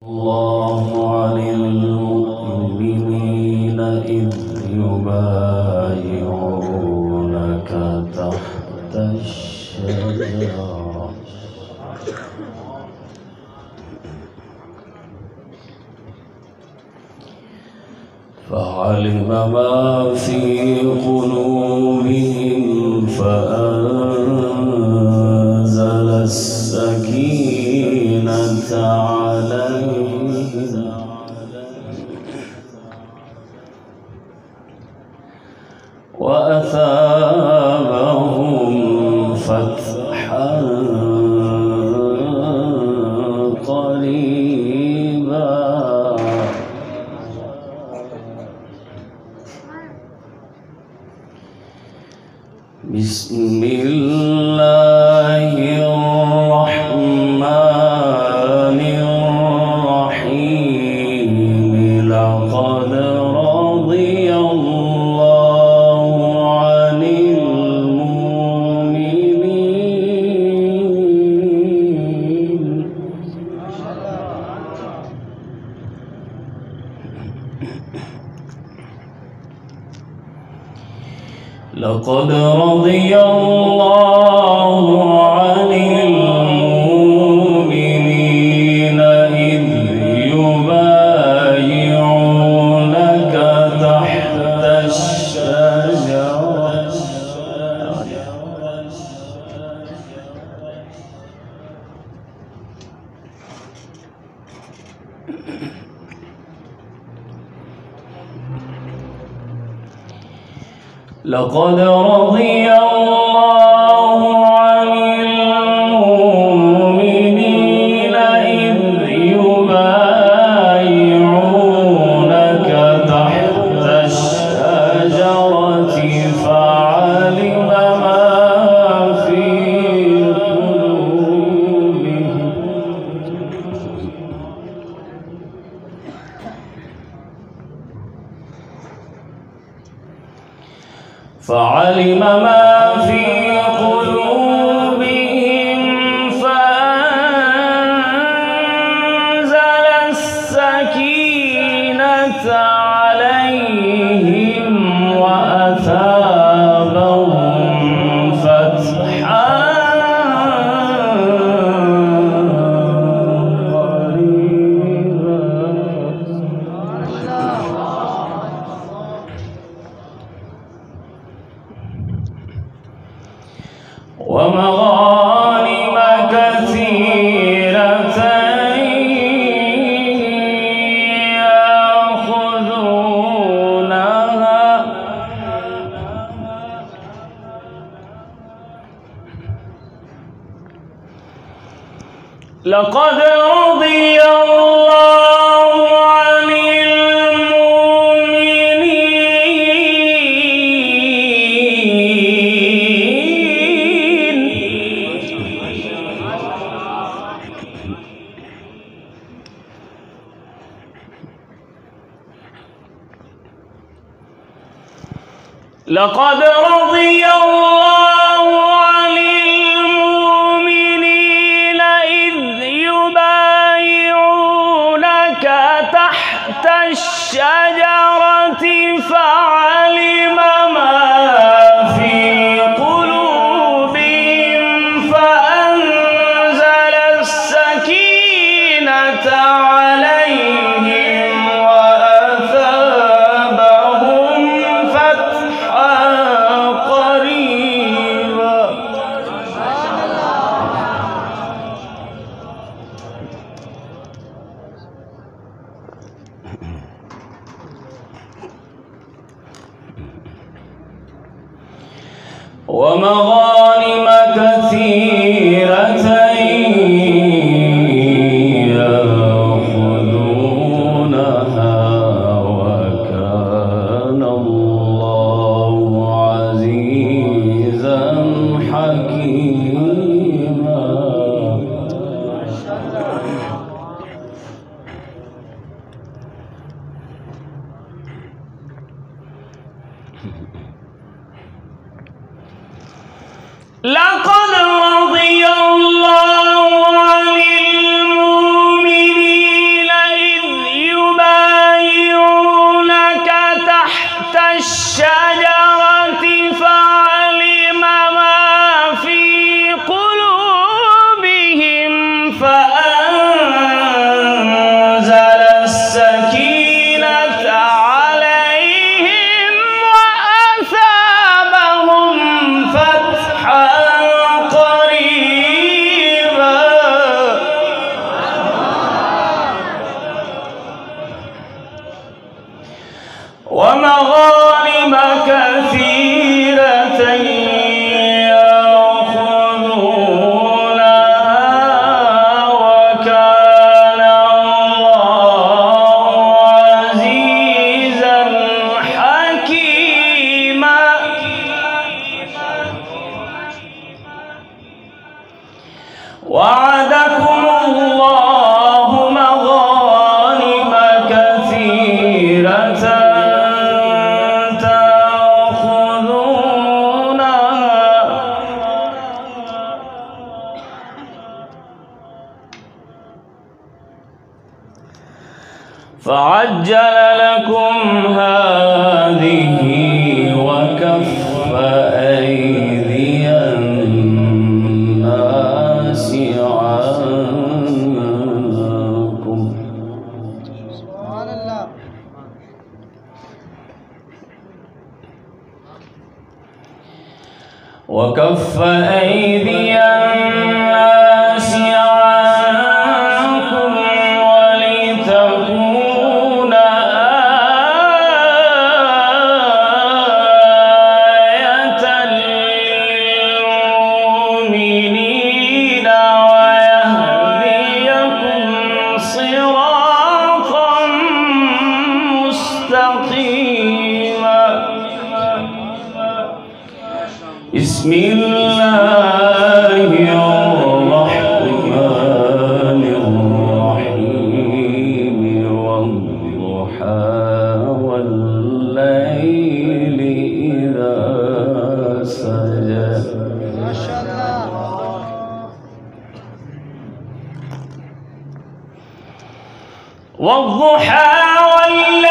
الله عن المؤمنين إذ يبايعونك تحت الشجرة فعلم ما في قلوبهم فأنزل السكينة عليهم وأثابهم فتحا قريبا. بسم الله الرحمن الرحيم. لقد رضي الله عن المؤمنين لقد رضي الله عن المؤمنين إذ يبايعونك تحت الشجرة لقد رضي الله عن المؤمنين إذ يبايعونك تحت الشجرة فعلم ما في قلوبهم فعلم ما في قلوبهم فأنزل السكينة عليهم وأثابهم فتحا ومغانم كثيرة يأخذونها لقد رضي الله عن لقد رضي الله عن المؤمنين إذ يبايعونك تحت الشجرة فعلم ما في قلوبهم فأنزل السكينة عليهم وأثابهم فتحا قريبا. ومغانم كثيرة يأخذونها وكان الله عزيزا حكيما. لقد رضي الله عن المؤمنين فعجل لكم هذه وكف أيدي الناس عنكم. سبحان الله. وكف أيدي الناس عنكم ولتكون آية للمؤمنين ويهديكم صراطا مستقيما. بسم الله الرحمن الرحيم والضحى والليل إذا سجى. ما شاء الله. والضحى والليل